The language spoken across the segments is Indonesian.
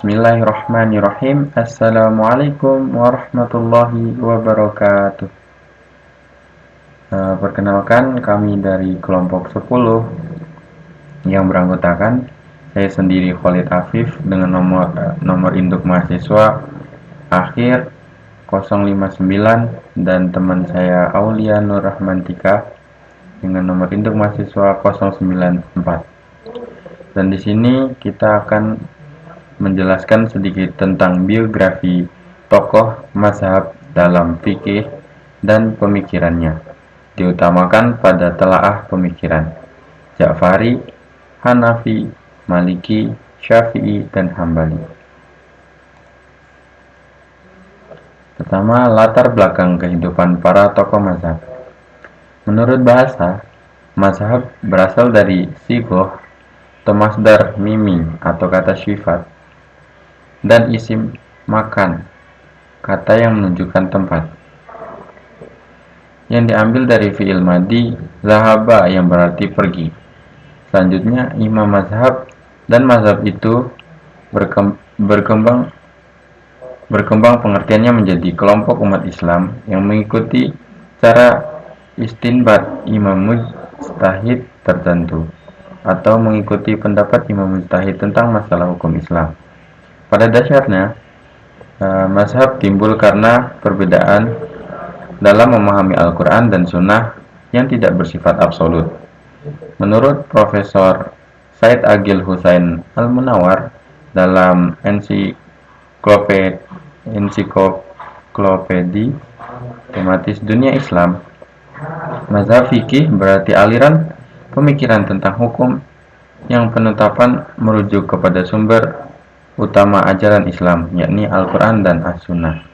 Bismillahirrahmanirrahim. Assalamualaikum warahmatullahi wabarakatuh. Perkenalkan, kami dari kelompok 10 yang beranggotakan saya sendiri Khalid Afif dengan nomor induk mahasiswa akhir 059 dan teman saya Aulia Nur Rahmantika dengan nomor induk mahasiswa 094. Dan di sini kita akan menjelaskan sedikit tentang biografi tokoh mazhab dalam fikih dan pemikirannya, diutamakan pada telaah pemikiran Ja'fari, Hanafi, Maliki, Syafi'i, dan Hambali. Pertama, latar belakang kehidupan para tokoh mazhab. Menurut bahasa, mazhab berasal dari sigoh atau masdar mimi atau kata sifat dan isim makan, kata yang menunjukkan tempat, yang diambil dari fi'il madi zahaba yang berarti pergi. Selanjutnya, imam mazhab dan mazhab itu berkembang pengertiannya menjadi kelompok umat Islam yang mengikuti cara istinbat imam mujtahid tertentu atau mengikuti pendapat imam mujtahid tentang masalah hukum Islam. Pada dasarnya, mazhab timbul karena perbedaan dalam memahami Al-Quran dan Sunnah yang tidak bersifat absolut. Menurut Profesor Said Agil Husain Al-Munawar dalam ensiklopedi tematis dunia Islam, mazhab fikih berarti aliran pemikiran tentang hukum yang penetapan merujuk kepada sumber utama ajaran Islam, yakni Al-Quran dan As-Sunnah.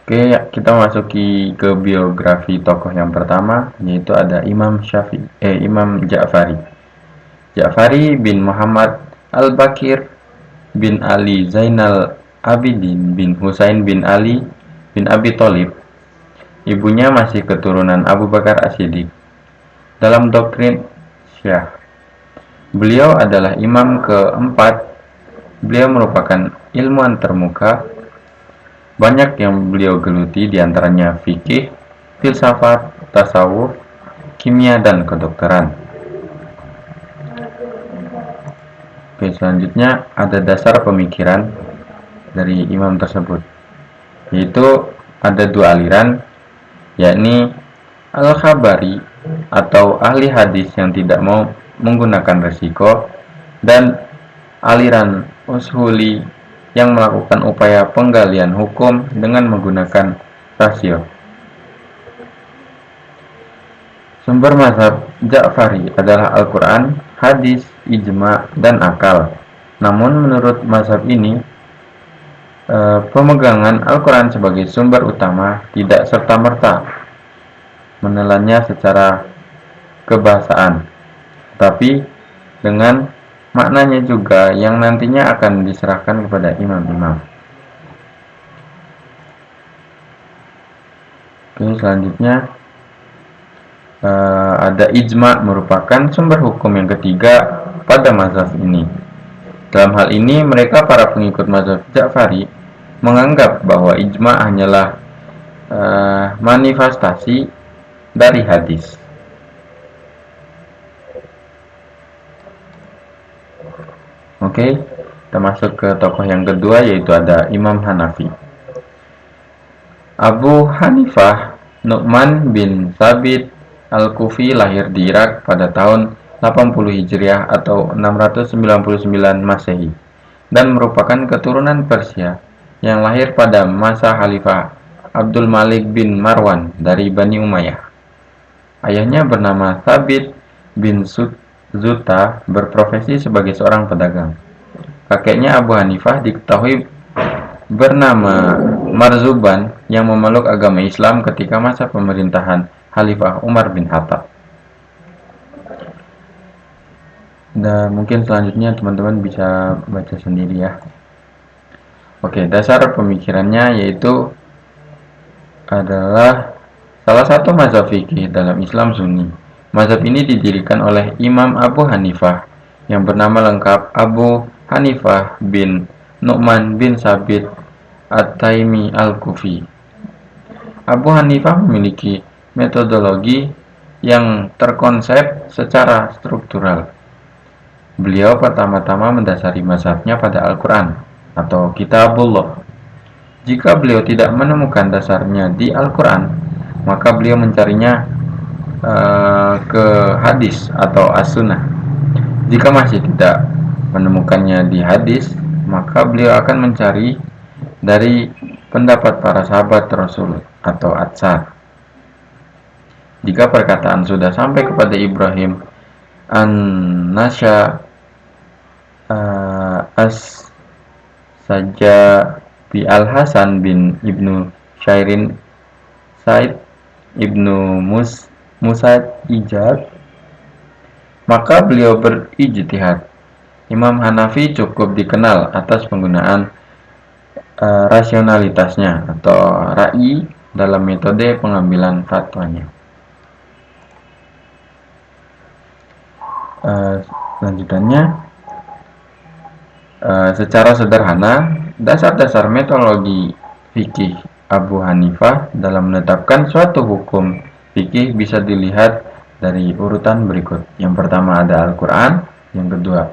Oke, kita masuki ke biografi tokoh yang pertama, yaitu ada Imam Ja'fari. Ja'fari bin Muhammad Al-Bakir bin Ali Zainal Abidin bin Husain bin Ali bin Abi Thalib. Ibunya masih keturunan Abu Bakar As-Siddiq. Dalam doktrin Syiah, beliau adalah imam keempat. Beliau merupakan ilmuwan termuka. Banyak yang beliau geluti, diantaranya fikih, filsafat, tasawuf, kimia, dan kedokteran. Oke, selanjutnya ada dasar pemikiran dari imam tersebut, yaitu ada dua aliran, yakni Al-Khabari atau ahli hadis yang tidak mau menggunakan resiko, dan aliran Ushuli yang melakukan upaya penggalian hukum dengan menggunakan rasio. Sumber mazhab Ja'fari adalah Al-Quran, hadis, ijma, dan akal. Namun menurut mazhab ini, pemegangan Al-Quran sebagai sumber utama tidak serta-merta menelannya secara kebahasaan, tapi dengan maknanya juga yang nantinya akan diserahkan kepada imam-imam. Oke, selanjutnya ada ijma, merupakan sumber hukum yang ketiga pada mazhab ini. Dalam hal ini, mereka para pengikut mazhab Ja'fari menganggap bahwa ijma hanyalah manifestasi dari hadis. Oke, kita masuk ke tokoh yang kedua, yaitu ada Imam Hanafi. Abu Hanifah Nu'man bin Thabit Al-Kufi lahir di Irak pada tahun 80 Hijriah atau 699 Masehi dan merupakan keturunan Persia yang lahir pada masa Khalifah Abdul Malik bin Marwan dari Bani Umayyah. Ayahnya bernama Thabit bin Zuta, berprofesi sebagai seorang pedagang. Kakeknya Abu Hanifah diketahui bernama Marzuban yang memeluk agama Islam ketika masa pemerintahan Khalifah Umar bin Khattab. Dan mungkin selanjutnya teman-teman bisa baca sendiri ya. Oke, dasar pemikirannya yaitu adalah salah satu mazhab fikih dalam Islam Sunni. Mazhab ini didirikan oleh Imam Abu Hanifah yang bernama lengkap Abu Hanifah bin Nu'man bin Sabit At-Taimi Al-Kufi. Abu Hanifah memiliki metodologi yang terkonsep secara struktural. Beliau pertama-tama mendasari mazhabnya pada Al-Quran atau Kitabullah. Jika beliau tidak menemukan dasarnya di Al-Quran, maka beliau mencarinya ke hadis atau as-sunnah. Jika masih tidak menemukannya di hadis, maka beliau akan mencari dari pendapat para sahabat Rasul atau atsar. Jika perkataan sudah sampai kepada Ibrahim an-Nasya as saja bi al-Hasan bin Ibnu Syairin Said Ibnu Musaid Ijad, maka beliau berijtihad. Imam Hanafi cukup dikenal atas penggunaan rasionalitasnya atau ra'i dalam metode pengambilan fatwanya. Selanjutnya, secara sederhana, dasar-dasar metodologi fikih Abu Hanifah dalam menetapkan suatu hukum fikih bisa dilihat dari urutan berikut. Yang pertama ada Al-Quran, yang kedua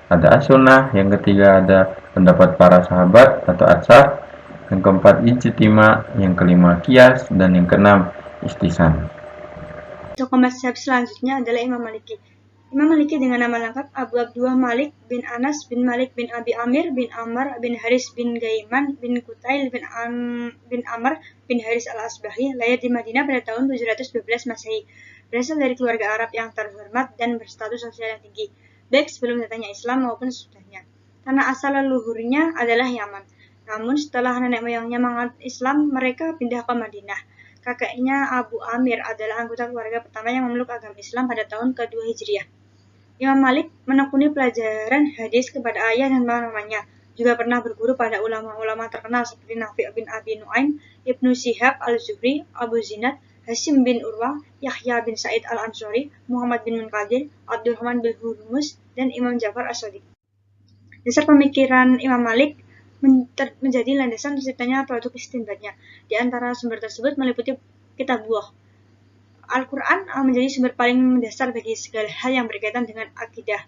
ada As-Sunnah, yang ketiga ada pendapat para sahabat atau atsar, yang keempat ijtima, yang kelima qiyas, dan yang keenam istisan. Tokoh mazhab selanjutnya adalah Imam Maliki. Imam Maliki dengan nama lengkap Abu Abdullah Malik bin Anas bin Malik bin Abi Amir bin Amr bin Haris bin Gaiman bin Kutail bin Amr bin Haris al-Asbahi, lahir di Madinah pada tahun 712 Masehi. Berasal dari keluarga Arab yang terhormat dan berstatus sosial yang tinggi, baik sebelum datangnya Islam maupun sesudahnya. Tanah asal leluhurnya adalah Yaman. Namun setelah nenek moyangnya menganut Islam, mereka pindah ke Madinah. Kakeknya Abu Amir adalah anggota keluarga pertama yang memeluk agama Islam pada tahun ke-2 Hijriah. Imam Malik menekuni pelajaran hadis kepada ayah dan pamannya. Juga pernah berguru pada ulama-ulama terkenal seperti Nafi' bin Abi Nu'aim, Ibnu Syihab al-Zuhri, Abu Zinad, Hasim bin Urwah, Yahya bin Sa'id al-Ansari, Muhammad bin Munkadir, Abdurrahman bin Hurmuz, dan Imam Ja'far as-Shadiq. Dasar pemikiran Imam Malik menjadi landasan terciptanya produk istinbatnya. Di antara sumber tersebut meliputi Kitabullah. Al-Quran menjadi sumber paling mendasar bagi segala hal yang berkaitan dengan akidah,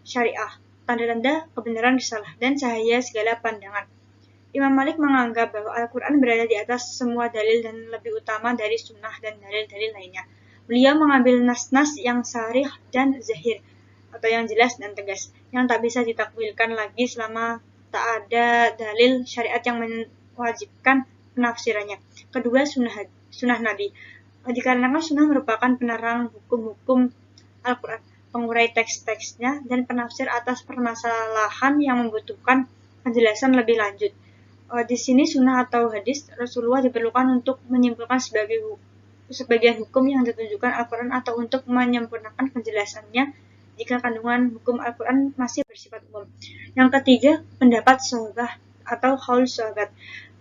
syariah, tanda-tanda kebenaran risalah, dan cahaya segala pandangan. Imam Malik menganggap bahwa Al-Quran berada di atas semua dalil dan lebih utama dari sunnah dan dalil-dalil lainnya. Beliau mengambil nas-nas yang sharih dan zahir, atau yang jelas dan tegas, yang tak bisa ditakwilkan lagi selama tak ada dalil syariat yang mewajibkan penafsirannya. Kedua, sunnah Nabi. Dikarenakan sunnah merupakan penerang hukum-hukum Al-Quran, pengurai teks-teksnya, dan penafsir atas permasalahan yang membutuhkan penjelasan lebih lanjut. Di sini sunnah atau hadis Rasulullah diperlukan untuk menyimpulkan sebagian hukum yang ditunjukkan Al-Quran atau untuk menyempurnakan penjelasannya jika kandungan hukum Al-Quran masih bersifat umum. Yang ketiga, pendapat sahabat atau qaul sahabat.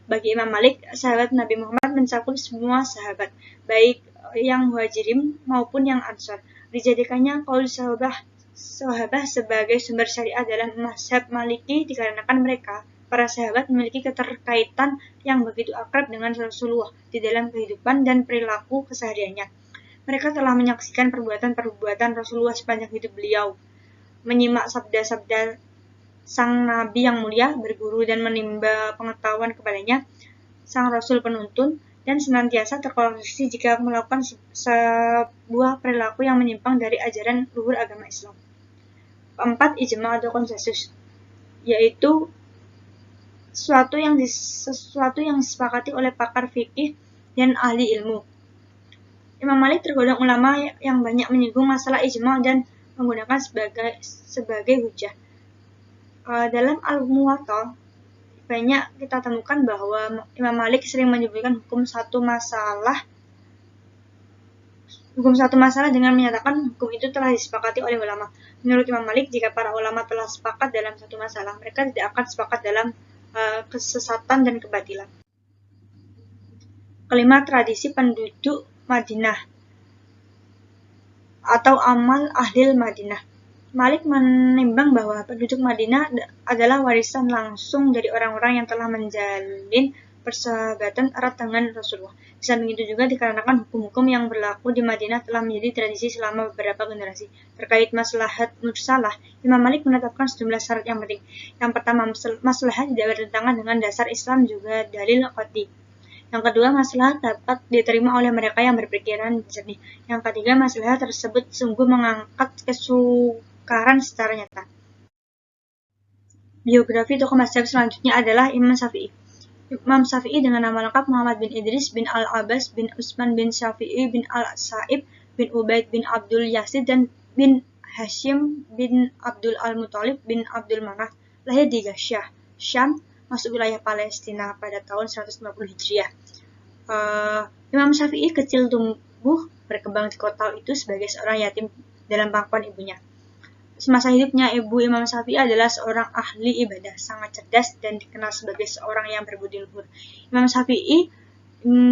Bagi Imam Malik, sahabat Nabi Muhammad mencakup semua sahabat, baik yang muhajirin maupun yang ansor. Dijadikannya qaul sahabat sebagai sumber syariah dalam mazhab Maliki dikarenakan mereka, para sahabat, memiliki keterkaitan yang begitu akrab dengan Rasulullah di dalam kehidupan dan perilaku kesehariannya. Mereka telah menyaksikan perbuatan-perbuatan Rasulullah sepanjang hidup beliau, menyimak sabda-sabda sang Nabi yang mulia, berguru dan menimba pengetahuan kepadanya, sang Rasul penuntun, dan senantiasa terkoreksi jika melakukan sebuah perilaku yang menyimpang dari ajaran luhur agama Islam. Keempat, ijma atau konsensus, yaitu sesuatu yang disepakati oleh pakar fikih dan ahli ilmu. Imam Malik tergolong ulama yang banyak menyinggung masalah ijma dan menggunakan sebagai hujah. Dalam Al-Muwatta banyak kita temukan bahwa Imam Malik sering menyebutkan hukum satu masalah dengan menyatakan hukum itu telah disepakati oleh ulama. Menurut Imam Malik, jika para ulama telah sepakat dalam satu masalah, mereka tidak akan sepakat dalam kesesatan dan kebatilan. Kelima, tradisi penduduk Madinah atau amal ahlil Madinah. Malik menimbang bahwa penduduk Madinah adalah warisan langsung dari orang-orang yang telah menjalin persahabatan erat dengan Rasulullah. Di samping itu juga dikarenakan hukum-hukum yang berlaku di Madinah telah menjadi tradisi selama beberapa generasi. Terkait maslahat mursalah, Imam Malik menetapkan sejumlah syarat yang penting. Yang pertama, maslahat tidak bertentangan dengan dasar Islam juga dalil qat'i. Yang kedua, maslahat dapat diterima oleh mereka yang berpikiran jernih. Yang ketiga, maslahat tersebut sungguh mengangkat kesukaran secara nyata. Biografi tokoh mazhab selanjutnya adalah Imam Syafi'i. Imam Syafi'i dengan nama lengkap Muhammad bin Idris bin Al-Abbas bin Utsman bin Syafi'i bin Al-Sa'ib bin Ubaid bin Abdul Yazid dan bin Hashim bin Abdul Al-Muthalib bin Abdul Manaf, lahir di Gasyah, Syam, masuk wilayah Palestina pada tahun 150 Hijriah. Imam Syafi'i kecil tumbuh berkembang di kota itu sebagai seorang yatim dalam pangkuan ibunya. Semasa hidupnya, ibu Imam Syafi'i adalah seorang ahli ibadah, sangat cerdas dan dikenal sebagai seorang yang berbudi luhur. Imam Syafi'i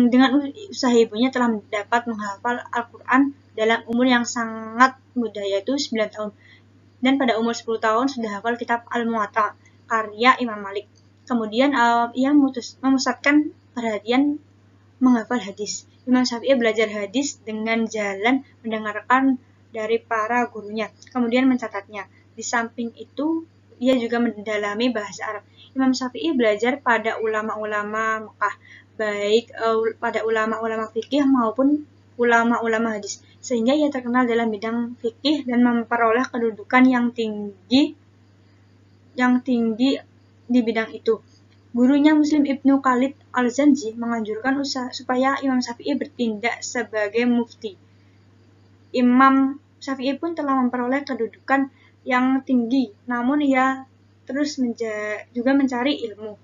dengan usaha ibunya telah dapat menghafal Al-Quran dalam umur yang sangat muda, yaitu 9 tahun. Dan pada umur 10 tahun sudah hafal kitab Al-Muwatta, karya Imam Malik. Kemudian ia memusatkan perhatian menghafal hadis. Imam Syafi'i belajar hadis dengan jalan mendengarkan dari para gurunya, kemudian mencatatnya. Di samping itu, ia juga mendalami bahasa Arab. Imam Syafi'i belajar pada ulama-ulama Mekah, baik pada ulama-ulama fikih maupun ulama-ulama hadis, sehingga ia terkenal dalam bidang fikih dan memperoleh kedudukan yang tinggi di bidang itu. Gurunya Muslim Ibnu Khalid Al-Zanji menganjurkan supaya Imam Syafi'i bertindak sebagai mufti. Imam Syafi'i pun telah memperoleh kedudukan yang tinggi, namun ia terus juga mencari ilmu.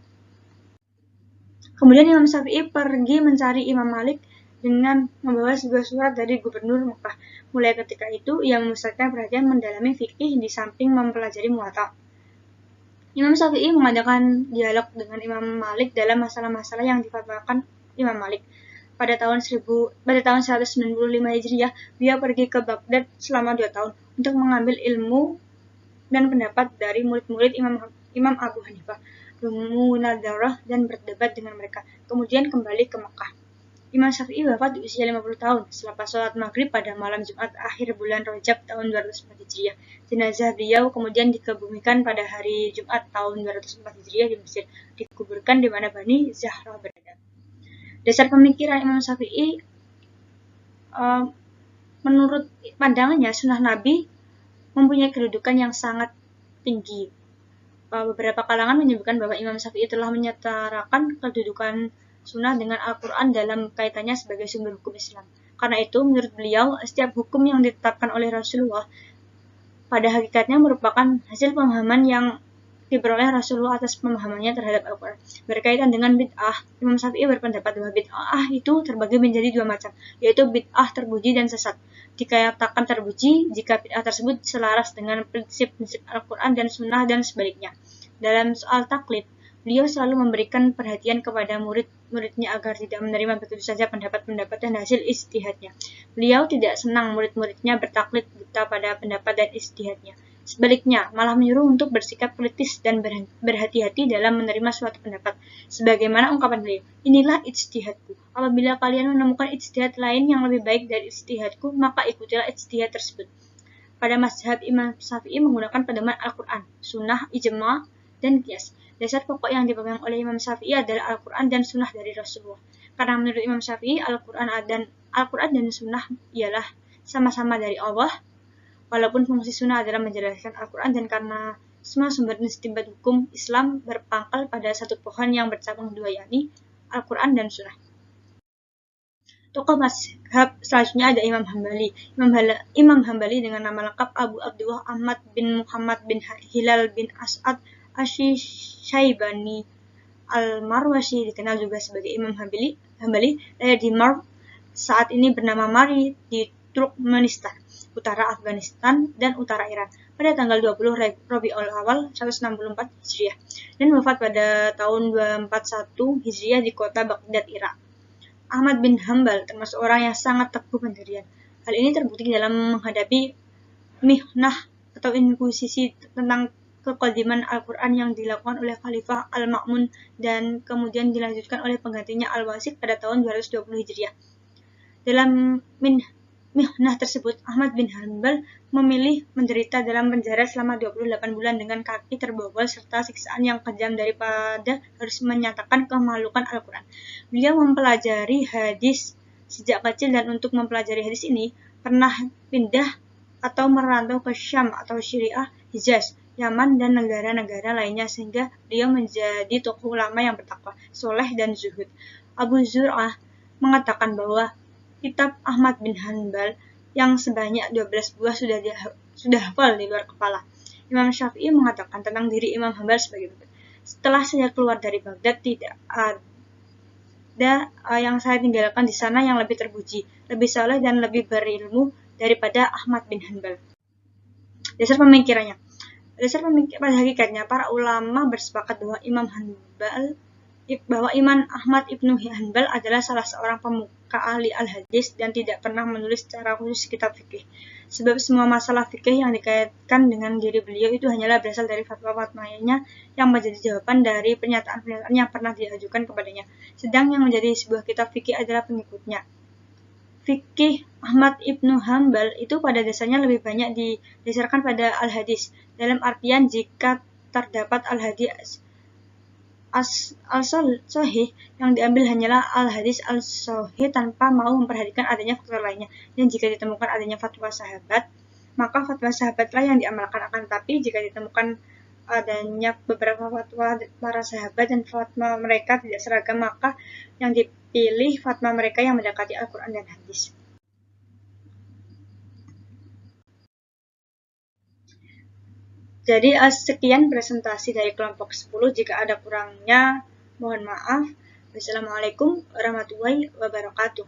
Kemudian Imam Syafi'i pergi mencari Imam Malik dengan membawa sebuah surat dari gubernur Mekah. Mulai ketika itu, ia memusatkan perhatian mendalami fikih di samping mempelajari Muwatta. Imam Syafi'i mengadakan dialog dengan Imam Malik dalam masalah-masalah yang difatwakan Imam Malik. Pada tahun 195 Hijriah, beliau pergi ke Baghdad selama 2 tahun untuk mengambil ilmu dan pendapat dari murid-murid Imam Abu Hanifah, bermunadharah dan berdebat dengan mereka. Kemudian kembali ke Mekah. Imam Syafi'i wafat di usia 50 tahun selepas sholat maghrib pada malam Jumat akhir bulan Rajab tahun 204 Hijriah. Jenazah beliau kemudian dikebumikan pada hari Jumat tahun 204 Hijriah di Mesir, dikuburkan di mana Bani Zahra berada. Dasar pemikiran Imam Syafi'i, menurut pandangannya, sunnah Nabi mempunyai kedudukan yang sangat tinggi. Beberapa kalangan menyebutkan bahwa Imam Syafi'i telah menyetarakan kedudukan sunnah dengan Al-Quran dalam kaitannya sebagai sumber hukum Islam. Karena itu, menurut beliau, setiap hukum yang ditetapkan oleh Rasulullah pada hakikatnya merupakan hasil pemahaman yang diperoleh Rasulullah atas pemahamannya terhadap Al-Quran. Berkaitan dengan bid'ah, Imam Syafi'i berpendapat bahwa bid'ah itu terbagi menjadi 2 macam, yaitu bid'ah terpuji dan sesat. Dikatakan terpuji jika bid'ah tersebut selaras dengan prinsip-prinsip Al-Quran dan Sunnah dan sebaliknya. Dalam soal taklid, beliau selalu memberikan perhatian kepada murid-muridnya agar tidak menerima begitu saja pendapat-pendapat dan hasil ijtihadnya. Beliau tidak senang murid-muridnya bertaklid buta pada pendapat dan ijtihadnya. Sebaliknya, malah menyuruh untuk bersikap kritis dan berhati-hati dalam menerima suatu pendapat. Sebagaimana ungkapan beliau, inilah ijtihadku. Apabila kalian menemukan ijtihad lain yang lebih baik dari ijtihadku, maka ikutilah ijtihad tersebut. Pada mazhab Imam Syafi'i menggunakan pedoman Al-Quran, Sunnah, Ijma', dan Qiyas. Dasar pokok yang dipegang oleh Imam Syafi'i adalah Al-Quran dan Sunnah dari Rasulullah. Karena menurut Imam Syafi'i, Al-Quran dan Sunnah ialah sama-sama dari Allah, walaupun fungsi Sunnah adalah menjelaskan Al-Quran, dan karena semua sumber istinbat hukum Islam berpangkal pada satu pohon yang bercabang 2, yakni Al-Quran dan Sunnah. Tokoh mazhab selanjutnya ada Imam Hambali. Imam Hambali dengan nama lengkap Abu Abdullah Ahmad bin Muhammad bin Hilal bin As'ad Asy-Syaibani Al-Marwazi, dikenal juga sebagai Imam Hambali, lahir di Marw, saat ini bernama Mari, di Turkmenistan, utara Afghanistan dan utara Iran, pada tanggal 20 Rabiul Awal 164 Hijriah, dan wafat pada tahun 241 Hijriah di kota Baghdad, Irak. Ahmad bin Hambal termasuk orang yang sangat teguh pendirian. Hal ini terbukti dalam menghadapi mihnah atau inkuisisi tentang keqadiman Al-Quran yang dilakukan oleh Khalifah Al-Ma'mun dan kemudian dilanjutkan oleh penggantinya Al-Wasik pada tahun 220 Hijriah. Dalam mihnah tersebut, Ahmad bin Hanbal memilih menderita dalam penjara selama 28 bulan dengan kaki terbobol serta siksaan yang kejam daripada harus menyatakan kemalukan Al-Quran. Beliau mempelajari hadis sejak kecil dan untuk mempelajari hadis ini pernah pindah atau merantau ke Syam atau Syriah, Hijaz, Yaman, dan negara-negara lainnya sehingga beliau menjadi tokoh ulama yang bertakwa, soleh, dan zuhud. Abu Zur'ah mengatakan bahwa kitab Ahmad bin Hanbal yang sebanyak 12 buah sudah hafal di luar kepala. Imam Syafi'i mengatakan tentang diri Imam Hanbal sebagai berikut. Setelah saya keluar dari Baghdad, tidak ada yang saya tinggalkan di sana yang lebih terpuji, lebih soleh, dan lebih berilmu daripada Ahmad bin Hanbal. Dasar pemikirannya. Pada hakikatnya, para ulama bersepakat bahwa Imam Ahmad ibnu Hanbal adalah salah seorang pemuka ahli al-hadis dan tidak pernah menulis secara khusus kitab fikih. Sebab semua masalah fikih yang dikaitkan dengan diri beliau itu hanyalah berasal dari fatwa-fatwanya yang menjadi jawaban dari pernyataan-pernyataan yang pernah diajukan kepadanya. Sedang yang menjadi sebuah kitab fikih adalah pengikutnya. Fikih Ahmad ibnu Hanbal itu pada dasarnya lebih banyak didasarkan pada al-hadis, dalam artian jika terdapat al-hadis al-sahih yang diambil hanyalah al-hadis al-sahih tanpa mau memperhatikan adanya faktor lainnya, dan jika ditemukan adanya fatwa sahabat, maka fatwa sahabatlah yang diamalkan. Akan tetapi jika ditemukan adanya beberapa fatwa para sahabat dan fatwa mereka tidak seragam, maka yang dipilih fatwa mereka yang mendekati Al-Quran dan hadis. Jadi sekian presentasi dari kelompok 10. Jika ada kurangnya mohon maaf. Wassalamualaikum warahmatullahi wabarakatuh.